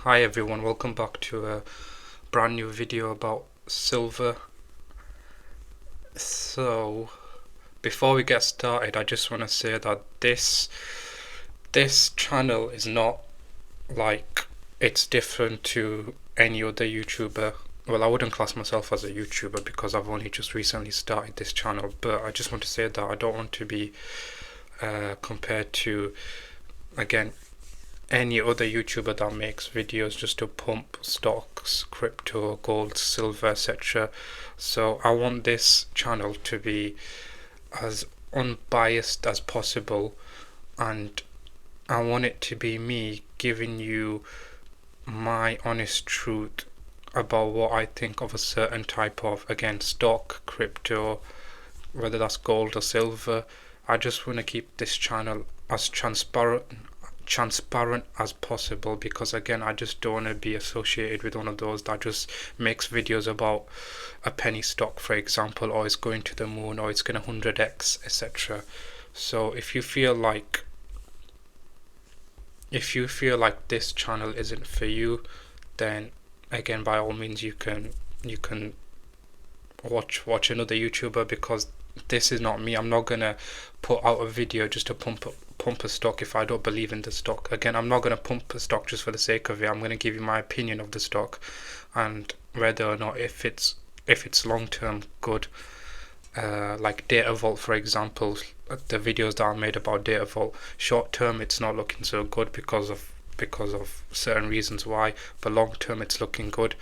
Hi everyone, welcome back to a brand new video about silver. So, before we get started, I just want to say that this channel is not like it's different to any other YouTuber. Well, I wouldn't class myself as a YouTuber because I've only just recently started this channel, but I just want to say that I don't want to be compared to, again, any other YouTuber that makes videos just to pump stocks, crypto, gold, silver, etc. So I want this channel to be as unbiased as possible, and I want it to be me giving you my honest truth about what I think of a certain type of, again, stock, crypto, whether that's gold or silver. I just want to keep this channel as transparent as possible, because again, I just don't want to be associated with one of those that just makes videos about a penny stock, for example, or it's going to the moon, or it's going to 100x, etc. So if you feel like this channel isn't for you, then again, by all means, you can watch another YouTuber, because this is not me. I'm not gonna put out a video just to pump a stock if I don't believe in the stock. Again, I'm not gonna pump a stock just for the sake of it. I'm gonna give you my opinion of the stock and whether or not if it's long term good. Like Data Vault, for example, the videos that I made about Data Vault, short term it's not looking so good because of certain reasons why, but long term it's looking good.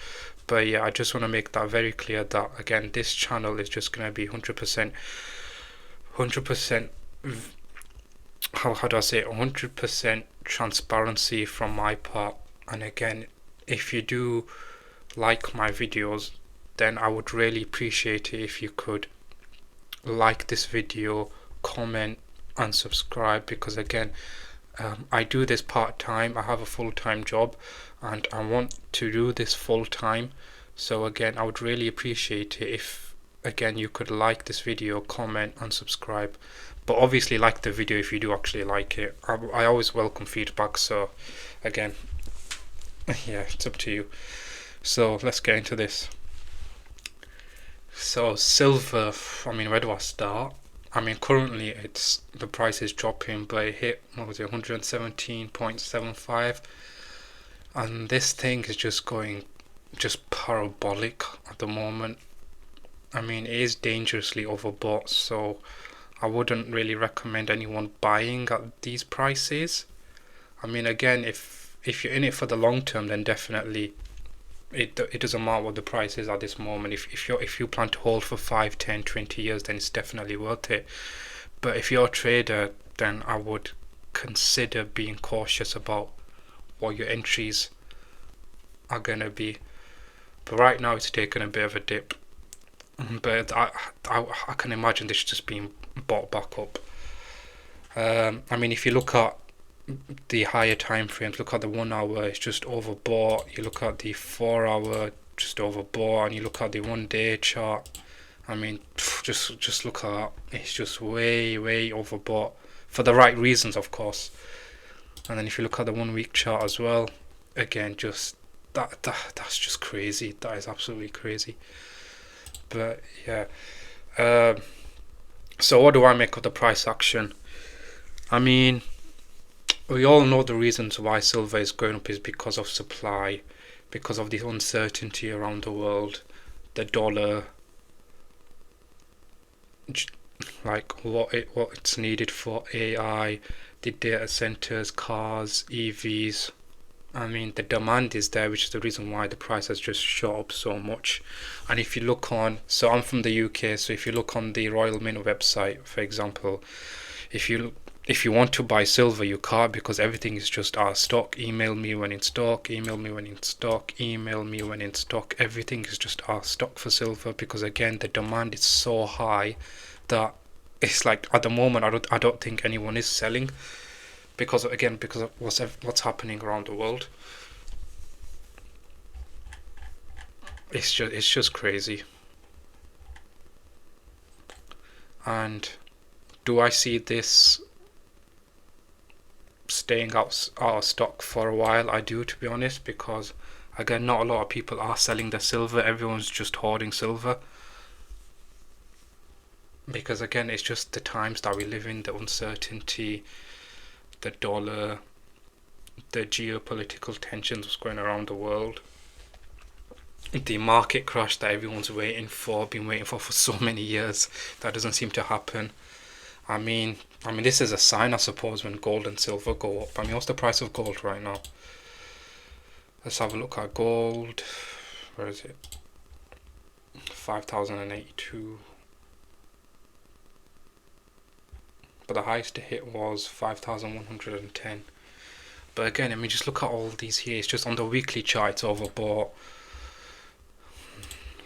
But yeah, I just want to make that very clear that again, this channel is just going to be 100%, how do I say it, 100% transparency from my part. And again, if you do like my videos, then I would really appreciate it if you could like this video, comment and subscribe, because again, I do this part-time. I have a full-time job and I want to do this full-time. So again, I would really appreciate it if again you could like this video, comment and subscribe. But obviously like the video if you do actually like it. I always welcome feedback, so again, yeah, it's up to you. So let's get into this. So silver, I mean, where do I start? I mean, currently the price is dropping, but it hit, what was it, 117.75, and this thing is just going parabolic at the moment. I mean, it is dangerously overbought, so I wouldn't really recommend anyone buying at these prices. I mean, again, if you're in it for the long term, then definitely it doesn't matter what the price is at this moment. If you plan to hold for 5, 10, 20 years, then it's definitely worth it. But if you're a trader, then I would consider being cautious about what your entries are gonna be. But right now it's taken a bit of a dip, but I can imagine this just being bought back up. I mean, if you look at the higher time frames, look at the 1 hour, it's just overbought. You look at the 4 hour, just overbought, and you look at the 1 day chart. I mean, just look at that. It's just way overbought for the right reasons, of course. And then if you look at the 1 week chart as well, again, just that's just crazy. That is absolutely crazy. But yeah. So what do I make of the price action? I mean, we all know the reasons why silver is going up is because of supply, because of the uncertainty around the world, the dollar, like what it's needed for AI, the data centers, cars, EVs. I mean, the demand is there, which is the reason why the price has just shot up so much. And if you look on, so I'm from the UK, so if you look on the Royal Mint website, for example, if you want to buy silver, you can't, because everything is just our stock. Email me when in stock, email me when in stock, email me when in stock. Everything is just our stock for silver, because again, the demand is so high that it's like at the moment I don't think anyone is selling, because of what's happening around the world. It's just crazy. And do I see this staying out of stock for a while. I do, to be honest, because again, not a lot of people are selling their silver. Everyone's just hoarding silver. Because again, it's just the times that we live in, the uncertainty, the dollar, the geopolitical tensions what's going around the world, the market crash that everyone's been waiting for so many years, that doesn't seem to happen. I mean, this is a sign, I suppose, when gold and silver go up. I mean, what's the price of gold right now? Let's have a look at gold. Where is it? 5,082. But the highest to hit was 5,110. But again, I mean, just look at all these here. It's just on the weekly chart, it's overbought.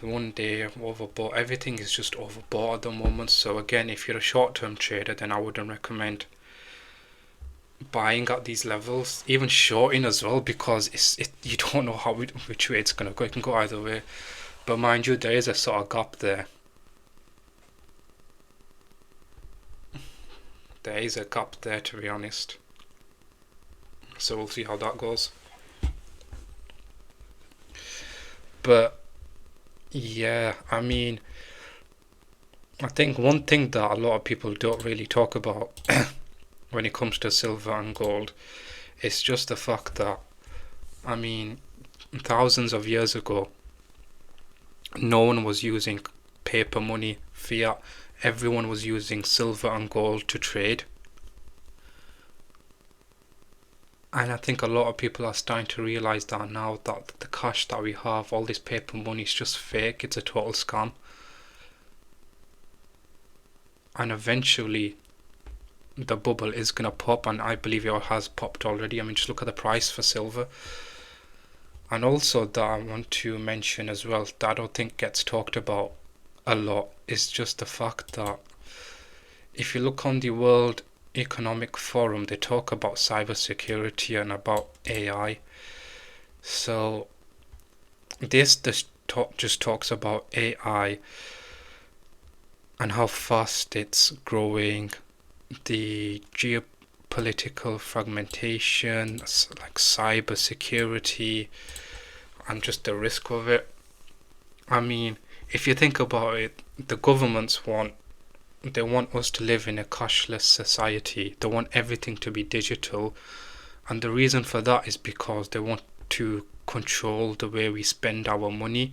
1 day overbought. Everything is just overbought at the moment. So again, if you're a short-term trader, then I wouldn't recommend buying at these levels, even shorting as well, because you don't know which way it's gonna go. It can go either way. But mind you, there is a sort of gap there. There is a gap there, to be honest. So we'll see how that goes. But yeah, I mean, I think one thing that a lot of people don't really talk about when it comes to silver and gold is just the fact that, I mean, thousands of years ago, no one was using paper money, fiat. Everyone was using silver and gold to trade. And I think a lot of people are starting to realize that now, that the cash that we have, all this paper money, is just fake. It's a total scam. And eventually the bubble is gonna pop, and I believe it has popped already. I mean, just look at the price for silver. And also that I want to mention as well, that I don't think gets talked about a lot, is just the fact that if you look on the World Economic Forum, they talk about cybersecurity and about AI. So this just talks about AI and how fast it's growing, the geopolitical fragmentation, like cybersecurity, and just the risk of it. I mean, if you think about it, the governments want us to live in a cashless society. They want everything to be digital, and the reason for that is because they want to control the way we spend our money.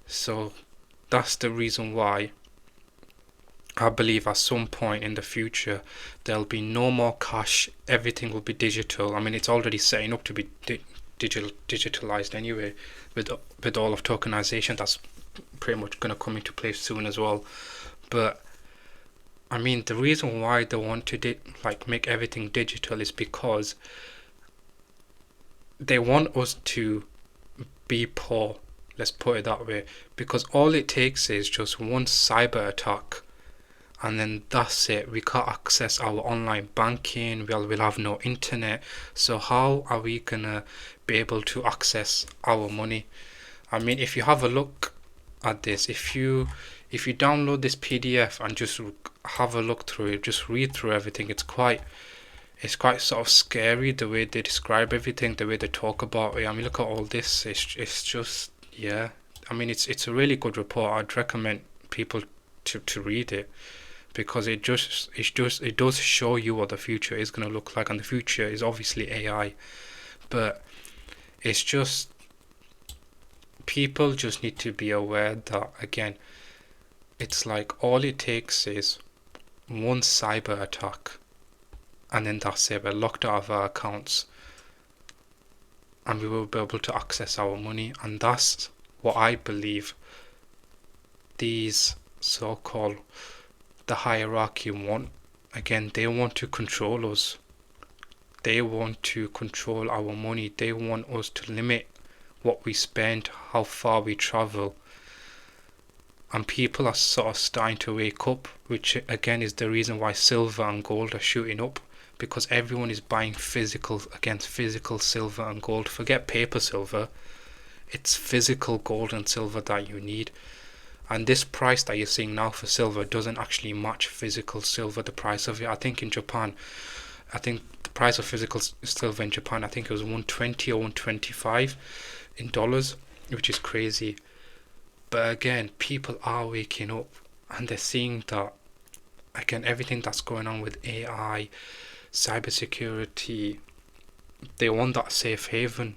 So that's the reason why I believe at some point in the future there'll be no more cash. Everything will be digital. I mean, it's already setting up to be digitalized anyway, with all of tokenization. That's pretty much going to come into place soon as well. But I mean, the reason why they want to make everything digital is because they want us to be poor. Let's put it that way. Because all it takes is just one cyber attack, and then that's it. We can't access our online banking. We'll have no internet. So how are we gonna be able to access our money? I mean, if you have a look at this, if you download this PDF and just have a look through it, just read through everything, it's quite sort of scary the way they describe everything, the way they talk about it. I mean, look at all this. It's just, yeah. I mean, it's a really good report. I'd recommend people to read it, because it does show you what the future is going to look like, and the future is obviously AI. But it's just, people just need to be aware that, again, it's like all it takes is one cyber attack, and then that's it. We're locked out of our accounts, and we will be able to access our money. And that's what I believe these so-called the hierarchy want. Again, they want to control us. They want to control our money. They want us to limit what we spend, how far we travel. And people are sort of starting to wake up, which again is the reason why silver and gold are shooting up, because everyone is buying physical silver and gold. Forget paper silver, it's physical gold and silver that you need. And this price that you're seeing now for silver doesn't actually match physical silver, the price of it. I think in Japan, I think the price of physical silver in Japan, I think it was 120 or 125 in dollars, which is crazy. But again, people are waking up and they're seeing that, again, everything that's going on with AI, cybersecurity, they want that safe haven,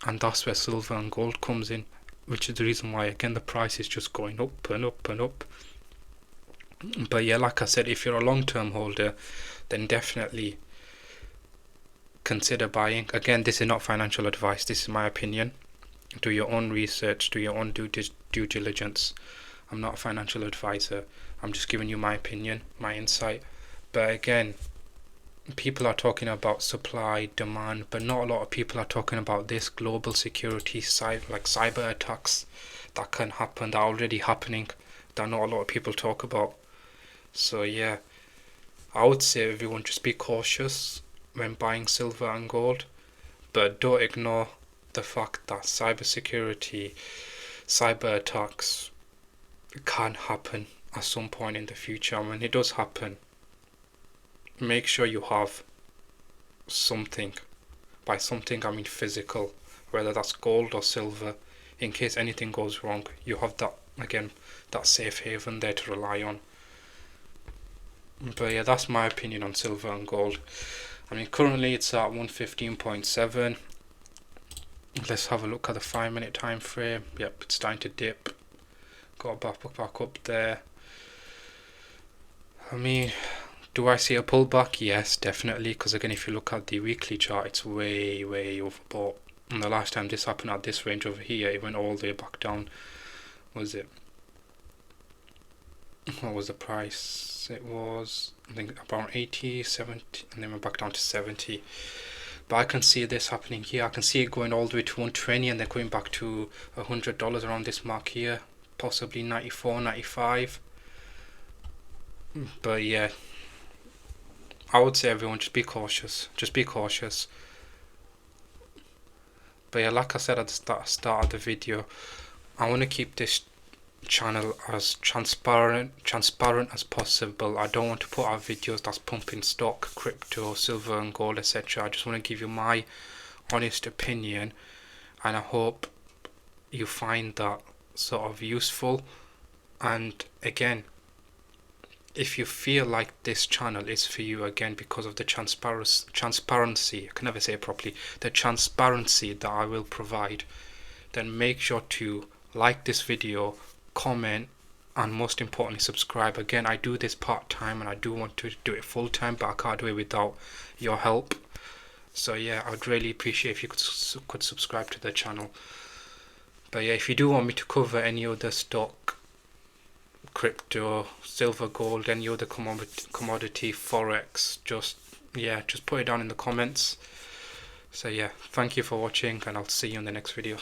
and that's where silver and gold comes in, which is the reason why, again, the price is just going up and up and up. But yeah, like I said, if you're a long-term holder, then definitely consider buying. Again, this is not financial advice, this is my opinion. Do your own research, do your own due diligence. I'm not a financial advisor, I'm just giving you my opinion, my insight. But again, people are talking about supply, demand, but not a lot of people are talking about this global security side, like cyber attacks that can happen, that are already happening, that not a lot of people talk about. So yeah, I would say everyone just be cautious when buying silver and gold, but don't ignore the fact that cybersecurity, cyber attacks can happen at some point in the future. And when it does happen, make sure you have something. By something, I mean physical, whether that's gold or silver. In case anything goes wrong, you have that, again, that safe haven there to rely on. But yeah, that's my opinion on silver and gold. I mean, currently it's at 115.7. Let's have a look at the 5-minute time frame. Yep, it's starting to dip. Got back up there. I mean, do I see a pullback? Yes, definitely, because again, if you look at the weekly chart, it's way overbought. And the last time this happened at this range over here, it went all the way back down. What was the price? It was, I think, about 80, 70, and then went back down to 70. But I can see this happening here. I can see it going all the way to 120 and then going back to $100 around this mark here, possibly 94, 95. But yeah, I would say everyone just be cautious. Just be cautious. But yeah, like I said at the start of the video, I want to keep this channel as transparent as possible. I don't want to put out videos that's pumping stock, crypto, silver and gold, etc. I just want to give you my honest opinion, and I hope you find that sort of useful. And again, if you feel like this channel is for you, again, because of the transparency, I can never say it properly, the transparency that I will provide, then make sure to like this video, comment, and most importantly subscribe. Again, I do this part-time and I do want to do it full-time, but I can't do it without your help. So yeah, I would really appreciate if you could subscribe to the channel. But yeah, if you do want me to cover any other stock, crypto, silver, gold, any other commodity, forex, just put it down in the comments. So yeah, thank you for watching, and I'll see you in the next video.